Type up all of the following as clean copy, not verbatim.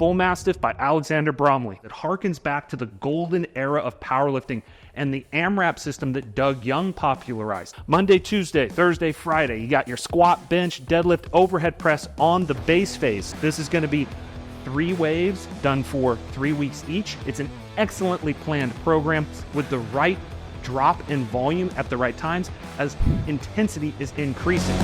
Bullmastiff by Alexander Bromley. It harkens back to the golden era of powerlifting and the AMRAP system that Doug Young popularized. Monday, Tuesday, Thursday, Friday, you got your squat, bench, deadlift, overhead press on the base phase. This is going to be 3 waves done for 3 weeks each. It's an excellently planned program with the right drop in volume at the right times as intensity is increasing.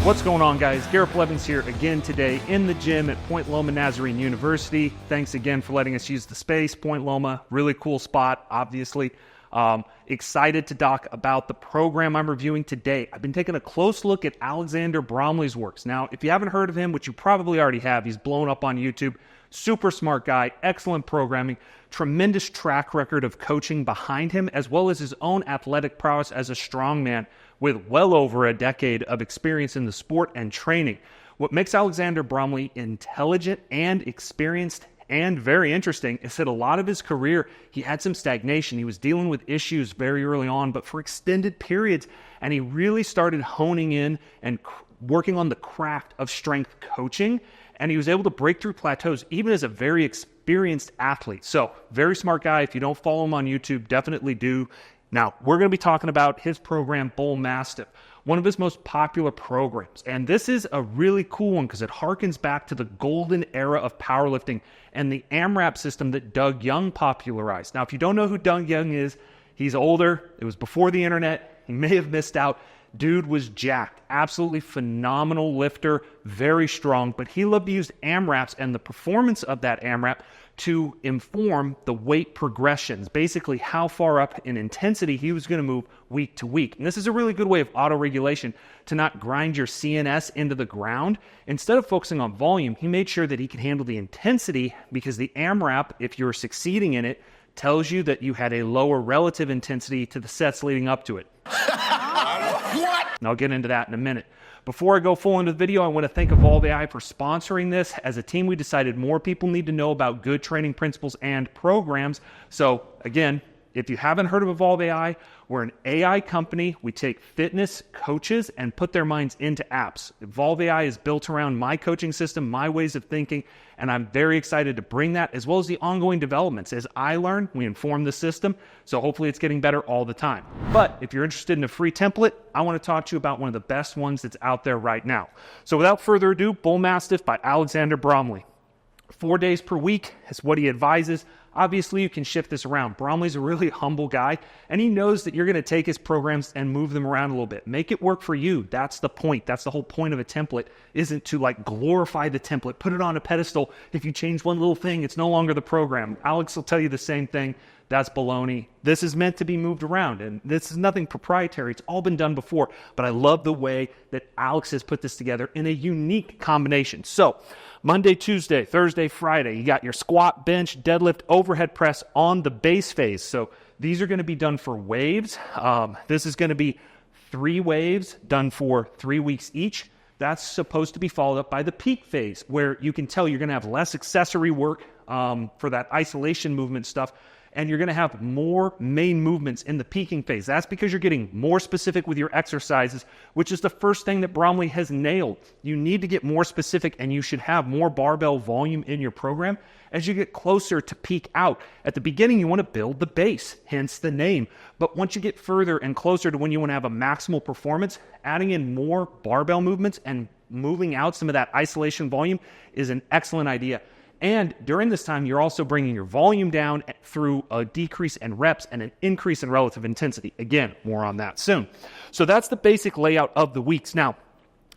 What's going on, guys? Gareth Blevins here again today in the gym at Point Loma Nazarene University. Thanks again for letting us use the space. Point Loma, really cool spot, obviously. Excited to talk about the program I'm reviewing today. I've been taking a close look at Alexander Bromley's works. Now, if you haven't heard of him, which you probably already have, he's blown up on YouTube. Super smart guy, excellent programming, tremendous track record of coaching behind him, as well as his own athletic prowess as a strongman with well over a decade of experience in the sport and training. What makes Alexander Bromley intelligent and experienced and very interesting is that a lot of his career, he had some stagnation. He was dealing with issues very early on, but for extended periods, and he really started honing in and working on the craft of strength coaching, and he was able to break through plateaus even as a very experienced athlete. So, very smart guy. If you don't follow him on YouTube, definitely do. Now, we're going to be talking about his program, Bullmastiff, one of his most popular programs. And this is a really cool one because it harkens back to the golden era of powerlifting and the AMRAP system that Doug Young popularized. Now, if you don't know who Doug Young is, he's older. It was before the internet. He may have missed out. Dude was jacked. Absolutely phenomenal lifter, very strong, but he loved to use AMRAPs and the performance of that AMRAP to inform the weight progressions, basically how far up in intensity he was going to move week to week. And this is a really good way of autoregulation to not grind your CNS into the ground. Instead of focusing on volume, he made sure that he could handle the intensity because the AMRAP, if you're succeeding in it, tells you that you had a lower relative intensity to the sets leading up to it. And I'll get into that in a minute. Before I go full into the video, I want to thank Evolve AI for sponsoring this. As a team, we decided more people need to know about good training principles and programs. So again, if you haven't heard of Evolve AI, we're an AI company. We take fitness coaches and put their minds into apps. Evolve AI is built around my coaching system, my ways of thinking, and I'm very excited to bring that as well as the ongoing developments. As I learn, we inform the system, so hopefully it's getting better all the time. But if you're interested in a free template, I want to talk to you about one of the best ones that's out there right now. So without further ado, Bullmastiff by Alexander Bromley. 4 days per week is what he advises. Obviously, you can shift this around. Bromley's a really humble guy, and he knows that you're going to take his programs and move them around a little bit. Make it work for you. That's the point. That's the whole point of a template, isn't to like glorify the template, put it on a pedestal. If you change one little thing, it's no longer the program. Alex will tell you the same thing. That's baloney. This is meant to be moved around, and this is nothing proprietary. It's all been done before, but I love the way that Alex has put this together in a unique combination. So, Monday, Tuesday, Thursday, Friday, you got your squat, bench, deadlift, overhead press on the base phase. So these are going to be done for waves. This is going to be 3 waves done for 3 weeks each. That's supposed to be followed up by the peak phase, where you can tell you're going to have less accessory work for that isolation movement stuff, and you're going to have more main movements in the peaking phase. That's because you're getting more specific with your exercises, which is the first thing that Bromley has nailed. You need to get more specific, and you should have more barbell volume in your program as you get closer to peak out. At the beginning, you want to build the base, hence the name. But once you get further and closer to when you want to have a maximal performance, adding in more barbell movements and moving out some of that isolation volume is an excellent idea. And during this time, you're also bringing your volume down through a decrease in reps and an increase in relative intensity. Again, more on that soon. So that's the basic layout of the weeks. Now,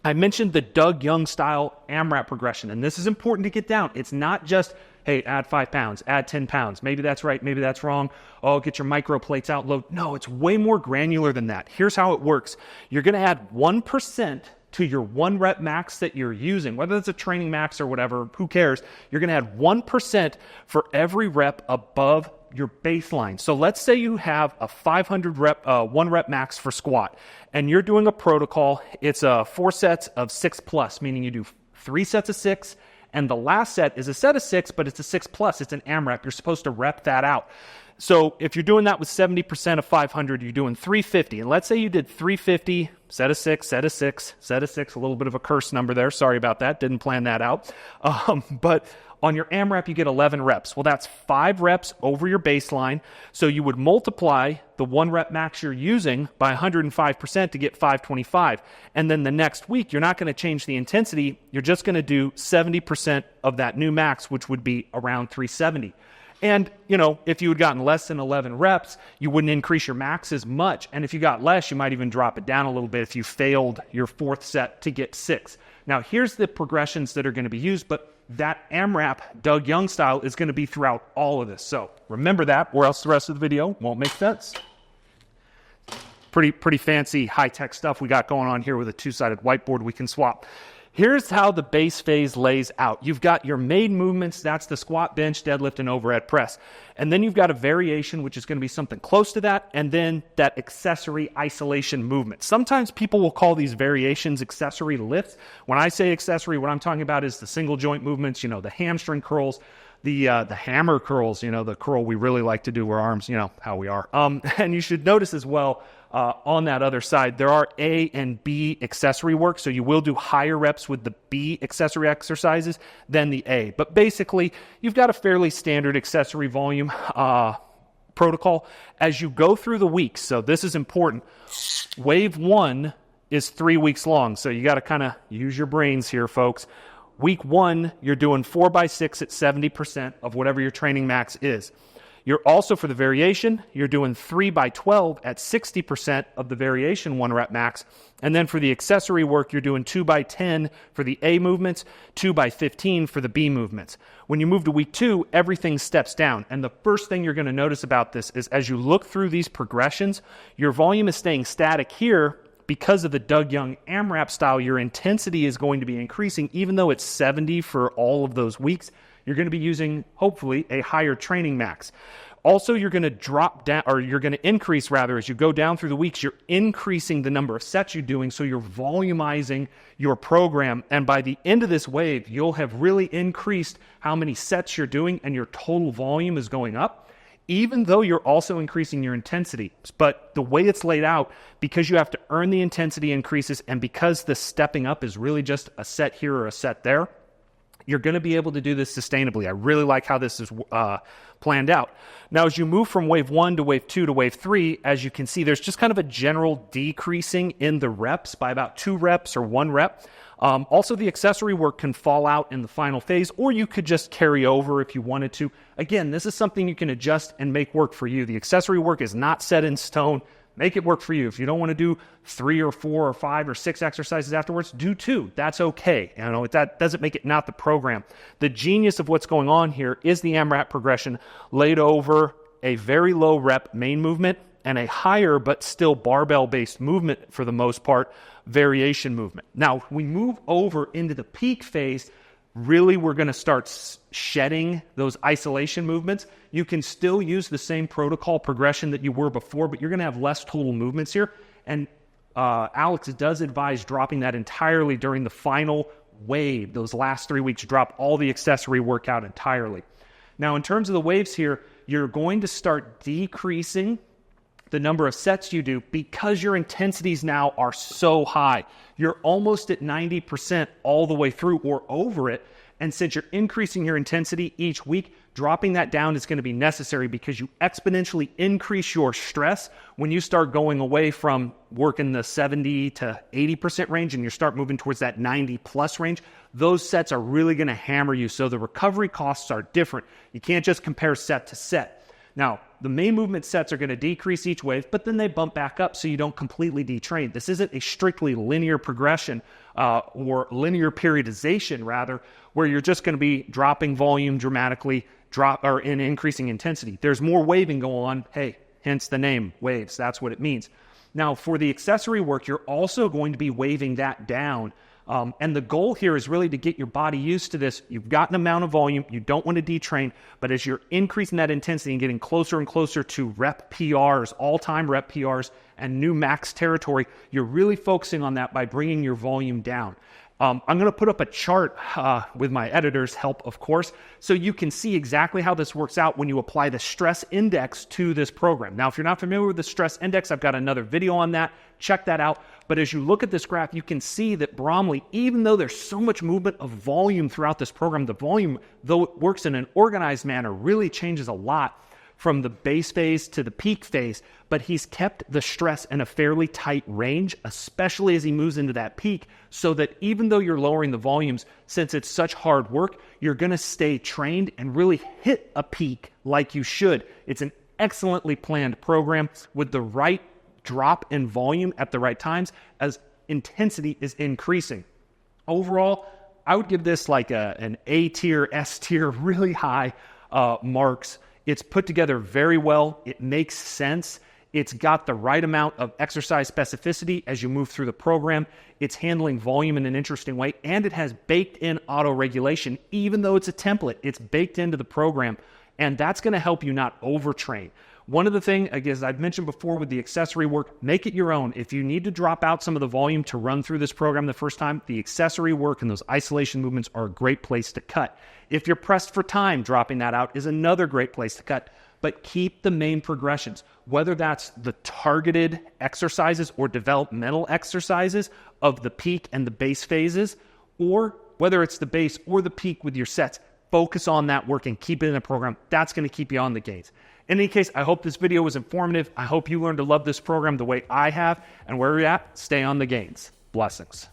I mentioned the Doug Young style AMRAP progression, and this is important to get down. It's not just, hey, add 5 pounds, add 10 pounds. Maybe that's right, maybe that's wrong. Oh, get your micro plates out, load. No, it's way more granular than that. Here's how it works. You're going to add 1% to your 1 rep max that you're using, whether it's a training max or whatever, who cares? You're going to add 1% for every rep above your baseline. So let's say you have a 500 rep, 1 rep max for squat, and you're doing a protocol. It's 4 sets of 6 plus, meaning you do 3 sets of 6, and the last set is a set of 6, but it's a 6 plus. It's an AMRAP. You're supposed to rep that out. So if you're doing that with 70% of 500, you're doing 350. And let's say you did 350, set of 6, set of 6, set of 6, a little bit of a curse number there. Sorry about that. Didn't plan that out. But on your AMRAP, you get 11 reps. Well, that's 5 reps over your baseline. So you would multiply the 1 rep max you're using by 105% to get 525. And then the next week, you're not going to change the intensity. You're just going to do 70% of that new max, which would be around 370. And, if you had gotten less than 11 reps, you wouldn't increase your max as much. And if you got less, you might even drop it down a little bit if you failed your 4th set to get 6. Now, here's the progressions that are going to be used, but that AMRAP Doug Young style is going to be throughout all of this. So remember that, or else the rest of the video won't make sense. Pretty fancy high-tech stuff we got going on here with a 2-sided whiteboard we can swap. Here's how the base phase lays out. You've got your main movements, that's the squat, bench, deadlift, and overhead press. And then you've got a variation, which is going to be something close to that, and then that accessory isolation movement. Sometimes people will call these variations accessory lifts. When I say accessory, what I'm talking about is the single joint movements, the hamstring curls, the hammer curls, the curl we really like to do with our arms, how we are. And you should notice as well, on that other side, there are A and B accessory work, so you will do higher reps with the B accessory exercises than the A. But basically, you've got a fairly standard accessory volume protocol as you go through the weeks. So this is important. Wave 1 is 3 weeks long, so you got to kind of use your brains here, folks. Week 1, you're doing 4x6 at 70% of whatever your training max is. You're also, for the variation, you're doing 3x12 at 60% of the variation 1 rep max. And then for the accessory work, you're doing 2x10 for the A movements, 2x15 for the B movements. When you move to week 2, everything steps down. And the first thing you're going to notice about this is as you look through these progressions, your volume is staying static here. Because of the Doug Young AMRAP style, your intensity is going to be increasing. Even though it's 70 for all of those weeks, you're going to be using, hopefully, a higher training max. Also, you're going to drop down, or you're going to increase rather, as you go down through the weeks, you're increasing the number of sets you're doing, so you're volumizing your program. And by the end of this wave, you'll have really increased how many sets you're doing, and your total volume is going up, even though you're also increasing your intensity. But the way it's laid out, because you have to earn the intensity increases, and because the stepping up is really just a set here or a set there, you're going to be able to do this sustainably. I really like how this is planned out. Now, as you move from wave 1 to wave 2 to wave 3, as you can see, there's just kind of a general decreasing in the reps by about 2 reps or 1 rep. Also, the accessory work can fall out in the final phase, or you could just carry over if you wanted to. Again, this is something you can adjust and make work for you. The accessory work is not set in stone. Make it work for you. If you don't want to do 3 or 4 or 5 or 6 exercises afterwards, do 2. That's okay. That doesn't make it not the program. The genius of what's going on here is the AMRAP progression laid over a very low rep main movement and a higher but still barbell-based movement for the most part, variation movement. Now, we move over into the peak phase. Really, we're going to start shedding those isolation movements. You can still use the same protocol progression that you were before, but you're going to have less total movements here. And Alex does advise dropping that entirely during the final wave. Those last 3 weeks, drop all the accessory workout entirely. Now, in terms of the waves here, you're going to start decreasing the number of sets you do because your intensities now are so high. You're almost at 90% all the way through or over it. And since you're increasing your intensity each week, dropping that down is going to be necessary because you exponentially increase your stress when you start going away from working the 70 to 80% range and you start moving towards that 90 plus range. Those sets are really going to hammer you. So the recovery costs are different. You can't just compare set to set. Now, the main movement sets are going to decrease each wave, but then they bump back up so you don't completely detrain. This isn't a strictly linear progression or linear periodization, rather, where you're just going to be dropping volume dramatically or in increasing intensity. There's more waving going on. Hey, hence the name, waves. That's what it means. Now, for the accessory work, you're also going to be waving that down. And the goal here is really to get your body used to this. You've got an amount of volume. You don't want to detrain. But as you're increasing that intensity and getting closer and closer to rep PRs, all-time rep PRs, and new max territory, you're really focusing on that by bringing your volume down. I'm going to put up a chart with my editor's help, of course, so you can see exactly how this works out when you apply the stress index to this program. Now, if you're not familiar with the stress index, I've got another video on that. Check that out. But as you look at this graph, you can see that Bromley, even though there's so much movement of volume throughout this program, the volume, though it works in an organized manner, really changes a lot from the base phase to the peak phase, but he's kept the stress in a fairly tight range, especially as he moves into that peak, so that even though you're lowering the volumes, since it's such hard work, you're going to stay trained and really hit a peak like you should. It's an excellently planned program with the right drop in volume at the right times as intensity is increasing. Overall, I would give this like an A tier, S tier, really high marks. It's put together very well. It makes sense. It's got the right amount of exercise specificity as you move through the program. It's handling volume in an interesting way, and it has baked in auto-regulation. Even though it's a template, it's baked into the program, and that's going to help you not overtrain. One of the things, as I've mentioned before with the accessory work, make it your own. If you need to drop out some of the volume to run through this program the first time, the accessory work and those isolation movements are a great place to cut. If you're pressed for time, dropping that out is another great place to cut. But keep the main progressions, whether that's the targeted exercises or developmental exercises of the peak and the base phases, or whether it's the base or the peak with your sets. Focus on that work and keep it in a program. That's going to keep you on the gains. In any case, I hope this video was informative. I hope you learned to love this program the way I have. And where you're at, stay on the gains. Blessings.